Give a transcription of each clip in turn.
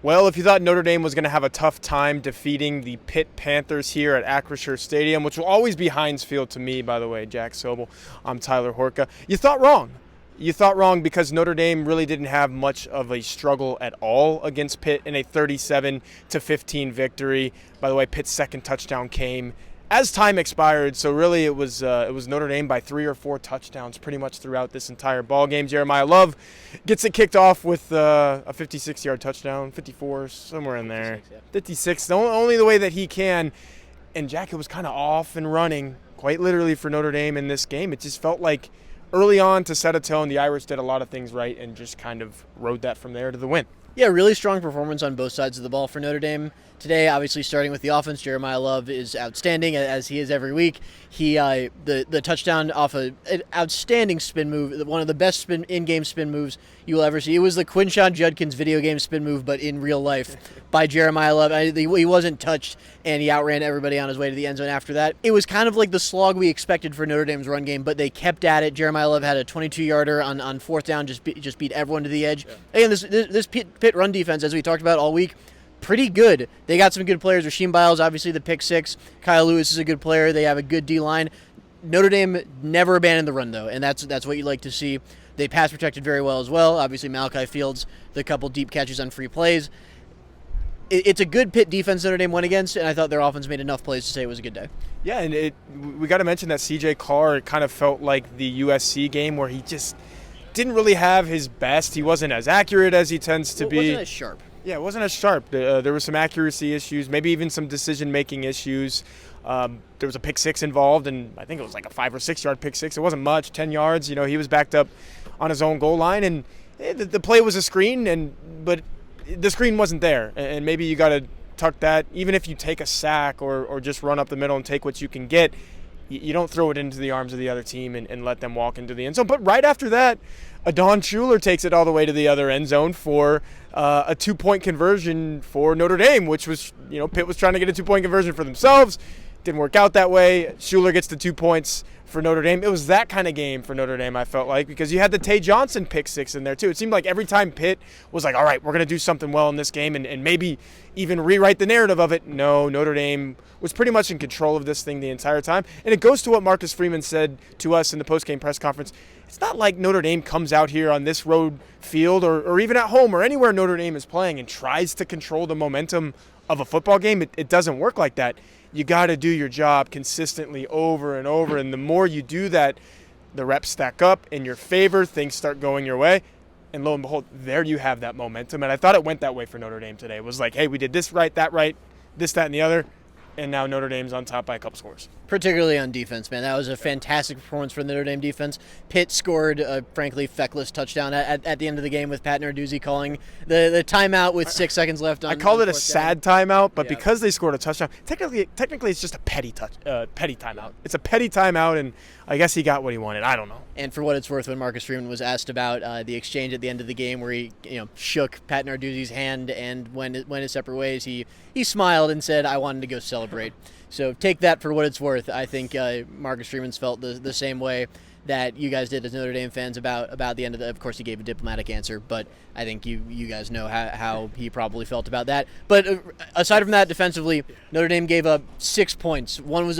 Well, if you thought Notre Dame was going to have a tough time defeating the Pitt Panthers here at Acrisure Stadium, which will always be Heinz Field to me, by the way, Jack Sobel, I'm Tyler Horka, you thought wrong. You thought wrong because Notre Dame really didn't have much of a struggle at all against Pitt in a 37-15 victory. By the way, Pitt's second touchdown came as time expired, so really it was Notre Dame by 3 or 4 touchdowns pretty much throughout this entire ball game. Jeremiah Love gets it kicked off with a 56-yard touchdown, 54, somewhere in there. 56, only the way that he can. And Jack, it was kind of off and running, quite literally, for Notre Dame in this game. It just felt like early on, to set a tone, the Irish did a lot of things right and just kind of rode that from there to the win. Yeah, really strong performance on both sides of the ball for Notre Dame today. Obviously, starting with the offense, Jeremiah Love is outstanding, as he is every week. He the touchdown off an outstanding spin move, one of the best in-game spin moves you will ever see. It was the Quinshon Judkins video game spin move, but in real life by Jeremiah Love. He wasn't touched, and he outran everybody on his way to the end zone after that. It was kind of like the slog we expected for Notre Dame's run game, but they kept at it. Jeremiah Love had a 22-yarder on fourth down, just beat everyone to the edge. Yeah. Again, this Pitt run defense, as we talked about all week, pretty good. They got some good players. Rasheem Biles, obviously the pick six. Kyle Lewis is a good player. They have a good D-line. Notre Dame never abandoned the run, though, and that's what you like to see. They pass protected very well as well. Obviously, Malachi Fields, the couple deep catches on free plays. It's a good Pitt defense Notre Dame went against, and I thought their offense made enough plays to say it was a good day. Yeah, and we got to mention that C.J. Carr kind of felt like the USC game where he just didn't really have his best. He wasn't as accurate as he tends to be. Wasn't as sharp. Yeah, it wasn't as sharp. There were some accuracy issues, maybe even some decision-making issues. There was a pick six involved, and I think it was like a 5 or 6 yard pick six. It wasn't much, 10 yards. He was backed up on his own goal line, and the play was a screen, but the screen wasn't there. And maybe you got to tuck that. Even if you take a sack or just run up the middle and take what you can get, you don't throw it into the arms of the other team and let them walk into the end zone. But right after that, Adon Schuler takes it all the way to the other end zone for a 2-point conversion for Notre Dame, which was, Pitt was trying to get a 2-point conversion for themselves. Didn't work out that way. Schuler gets the 2 points for Notre Dame. It was that kind of game for Notre Dame, I felt like, because you had the Tay Johnson pick six in there too. It seemed like every time Pitt was like, all right, we're going to do something well in this game and maybe even rewrite the narrative of it. No, Notre Dame was pretty much in control of this thing the entire time. And it goes to what Marcus Freeman said to us in the postgame press conference. It's not like Notre Dame comes out here on this road field or even at home or anywhere Notre Dame is playing and tries to control the momentum of a football game. It doesn't work like that. You got to do your job consistently over and over. And the more you do that, the reps stack up in your favor. Things start going your way. And lo and behold, there you have that momentum. And I thought it went that way for Notre Dame today. It was like, hey, we did this right, this, that, and the other. And now Notre Dame's on top by a couple scores. Particularly on defense, man. That was a fantastic performance for the Notre Dame defense. Pitt scored a, frankly, feckless touchdoon at the end of the game with Pat Narduzzi calling the timeout with 6 seconds left on. I called it a sad timeout, but because they scored a touchdown, technically it's just a petty timeout. It's a petty timeout, and I guess he got what he wanted. I don't know. And for what it's worth, when Marcus Freeman was asked about the exchange at the end of the game where he shook Pat Narduzzi's hand and went his separate ways, he smiled and said, "I wanted to go celebrate." So take that for what it's worth. I think Marcus Freeman's felt the same way that you guys did as Notre Dame fans about the end of the. Of course, he gave a diplomatic answer, but I think you guys know how he probably felt about that. But aside from that, defensively, Notre Dame gave up 6 points. 9 points. One was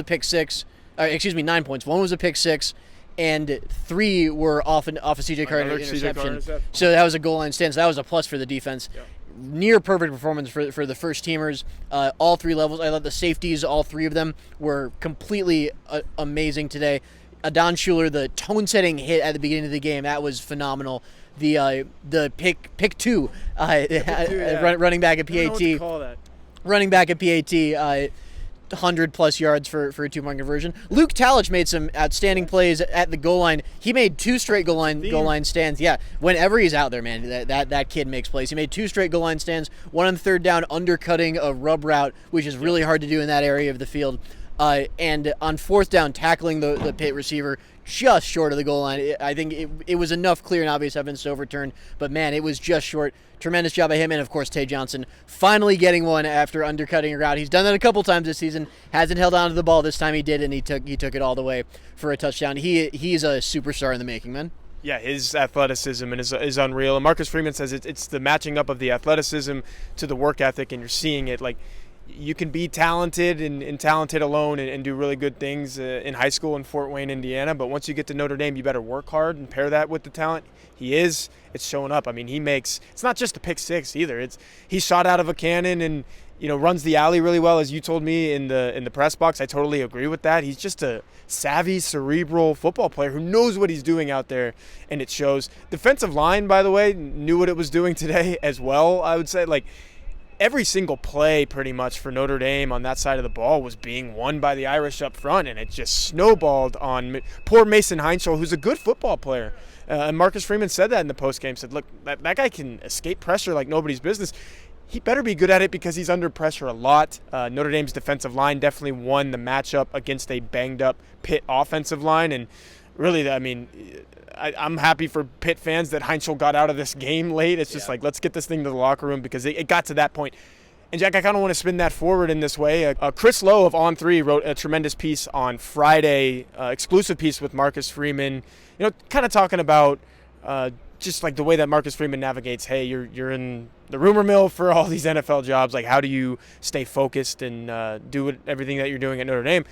a pick six, and 3 were off a C.J. Carter interception. So that was a goal line stand. So that was a plus for the defense. Yeah. Near perfect performance for the first teamers, all 3 levels. I thought the safeties, all 3 of them, were completely amazing today. Adon Schuler, the tone-setting hit at the beginning of the game, that was phenomenal. The pick two, running back at PAT. Running back at PAT. 100-plus yards for a 2-point conversion. Luke Talich made some outstanding plays at the goal line. He made 2 straight goal line stands. Yeah, whenever he's out there, man, that kid makes plays. He made 2 straight goal line stands, one on the third down, undercutting a rub route, which is really hard to do in that area of the field. And on fourth down, tackling the Pitt receiver just short of the goal line. I think it was enough clear and obvious evidence to overturn, but man, it was just short. Tremendous job by him, and of course Tay Johnson finally getting one after undercutting a route. He's done that a couple times this season. Hasn't held on to the ball. This time he did, and he took it all the way for a touchdown. He's a superstar in the making, man. Yeah, his athleticism and is unreal. And Marcus Freeman says it's the matching up of the athleticism to the work ethic, and you're seeing it. Like, you can be talented and talented alone and do really good things in high school in Fort Wayne, Indiana. But once you get to Notre Dame, you better work hard and pair that with the talent. It's showing up. I mean, it's not just a pick six either. He shot out of a cannon and, runs the alley really well, as you told me in the press box. I totally agree with that. He's just a savvy, cerebral football player who knows what he's doing out there, and it shows. Defensive line, by the way, knew what it was doing today as well, I would say. Like, every single play pretty much for Notre Dame on that side of the ball was being won by the Irish up front, and it just snowballed on poor Mason Heinschel, who's a good football player. And Marcus Freeman said that in the postgame, said, look, that guy can escape pressure like nobody's business. He better be good at it because he's under pressure a lot. Notre Dame's defensive line definitely won the matchup against a banged-up Pitt offensive line. And really, I mean, I'm happy for Pitt fans that Heinschel got out of this game late. It's just like, let's get this thing to the locker room because it got to that point. And, Jack, I kind of want to spin that forward in this way. Chris Lowe of On3 wrote a tremendous piece on Friday, exclusive piece with Marcus Freeman, kind of talking about just like the way that Marcus Freeman navigates, hey, you're in the rumor mill for all these NFL jobs. Like, how do you stay focused and do everything that you're doing at Notre Dame?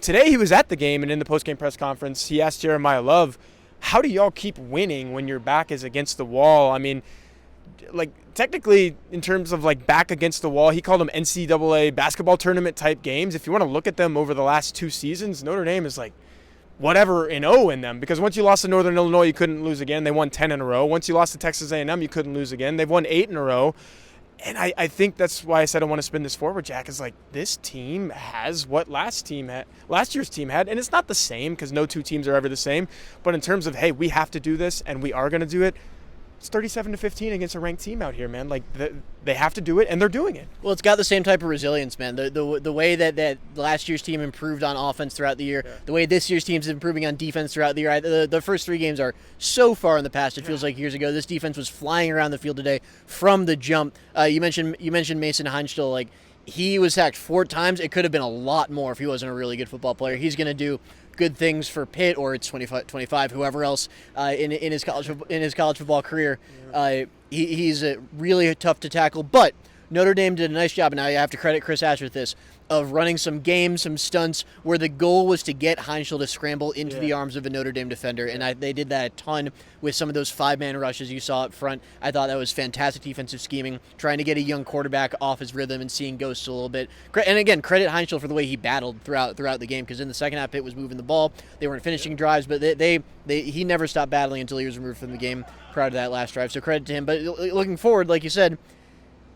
Today he was at the game, and in the postgame press conference, he asked Jeremiah Love, how do y'all keep winning when your back is against the wall? I mean, like, technically, in terms of, like, back against the wall, he called them NCAA basketball tournament type games. If you want to look at them over the last 2 seasons, Notre Dame is like whatever in O in them, because once you lost to Northern Illinois, you couldn't lose again. They won 10 in a row. Once you lost to Texas A&M, you couldn't lose again. They've won 8 in a row. And I think that's why I said I want to spin this forward, Jack, is like, this team has what last year's team had. And it's not the same because no two teams are ever the same. But in terms of, hey, we have to do this and we are going to do it, it's 37-15 against a ranked team out here, man. Like, they have to do it, and they're doing it. Well, it's got the same type of resilience, man. The way that last year's team improved on offense throughout the year, the way this year's team's improving on defense throughout the year. The first 3 games are so far in the past. It feels like years ago. This defense was flying around the field today from the jump. You mentioned Mason Heinschel. Like, he was sacked 4 times. It could have been a lot more if he wasn't a really good football player. He's going to do good things for Pitt, or it's 25, whoever else in his college football career. He's really tough to tackle, but Notre Dame did a nice job, and I have to credit Chris Ash with this, of running some games, some stunts, where the goal was to get Heinschel to scramble into the arms of a Notre Dame defender, and they did that a ton with some of those 5-man rushes you saw up front. I thought that was fantastic defensive scheming, trying to get a young quarterback off his rhythm and seeing ghosts a little bit. And again, credit Heinschel for the way he battled throughout the game, because in the second half, Pitt was moving the ball. They weren't finishing drives, but he never stopped battling until he was removed from the game prior to that last drive, so credit to him. But looking forward, like you said,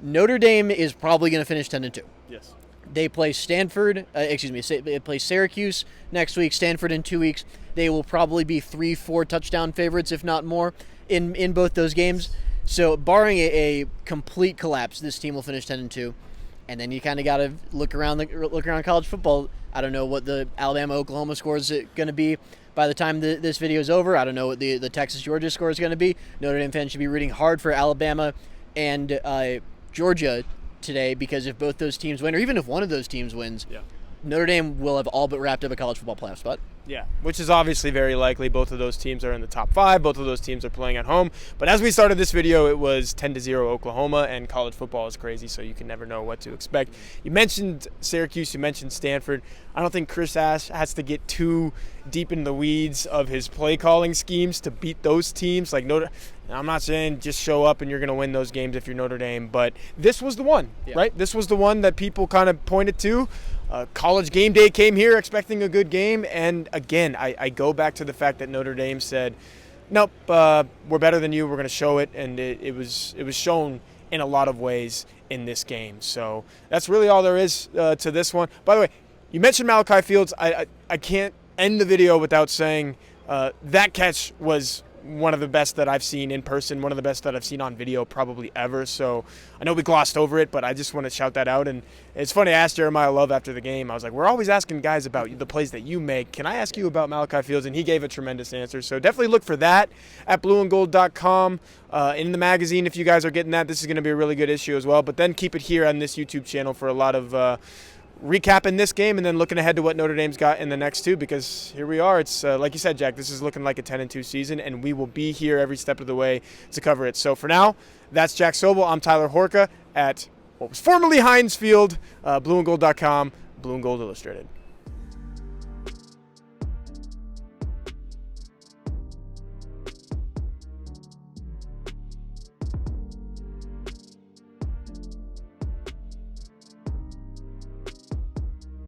Notre Dame is probably going to finish 10-2. Yes. They play they play Syracuse next week, Stanford in 2 weeks. They will probably be 3-4 touchdown favorites, if not more, in both those games. So barring a complete collapse, this team will finish 10-2. And then you kind of got to look around college football. I don't know what the Alabama-Oklahoma score is going to be by the time this video is over. I don't know what the Texas-Georgia score is going to be. Notre Dame fans should be rooting hard for Alabama and Georgia today, because if both those teams win, or even if one of those teams wins, Notre Dame will have all but wrapped up a college football playoff spot. Yeah, which is obviously very likely. Both of those teams are in the top 5. Both of those teams are playing at home. But as we started this video, it was 10-0 Oklahoma, and college football is crazy, so you can never know what to expect. You mentioned Syracuse, you mentioned Stanford. I don't think Chris Ash has to get too deep in the weeds of his play calling schemes to beat those teams. Like, I'm not saying just show up and you're going to win those games if you're Notre Dame, but this was the one, right? This was the one that people kind of pointed to. College game day came here expecting a good game, and again, I go back to the fact that Notre Dame said, nope, we're better than you, we're going to show it, and it was shown in a lot of ways in this game. So that's really all there is to this one. By the way, you mentioned Malachi Fields. I can't end the video without saying that catch was one of the best that I've seen in person, one of the best that I've seen on video probably ever. So I know we glossed over it, but I just want to shout that out. And it's funny, I asked Jeremiah Love after the game. I was like, we're always asking guys about the plays that you make. Can I ask you about Malachi Fields? And he gave a tremendous answer. So definitely look for that at blueandgold.com. In the magazine, if you guys are getting that, this is going to be a really good issue as well. But then keep it here on this YouTube channel for a lot of recapping this game and then looking ahead to what Notre Dame's got in the next two, because here we are. It's like you said, Jack, this is looking like a 10-2 season, and we will be here every step of the way to cover it. So for now, that's Jack Sobel. I'm Tyler Horka at what was formerly Heinz Field, blueandgold.com, Blue and Gold Illustrated.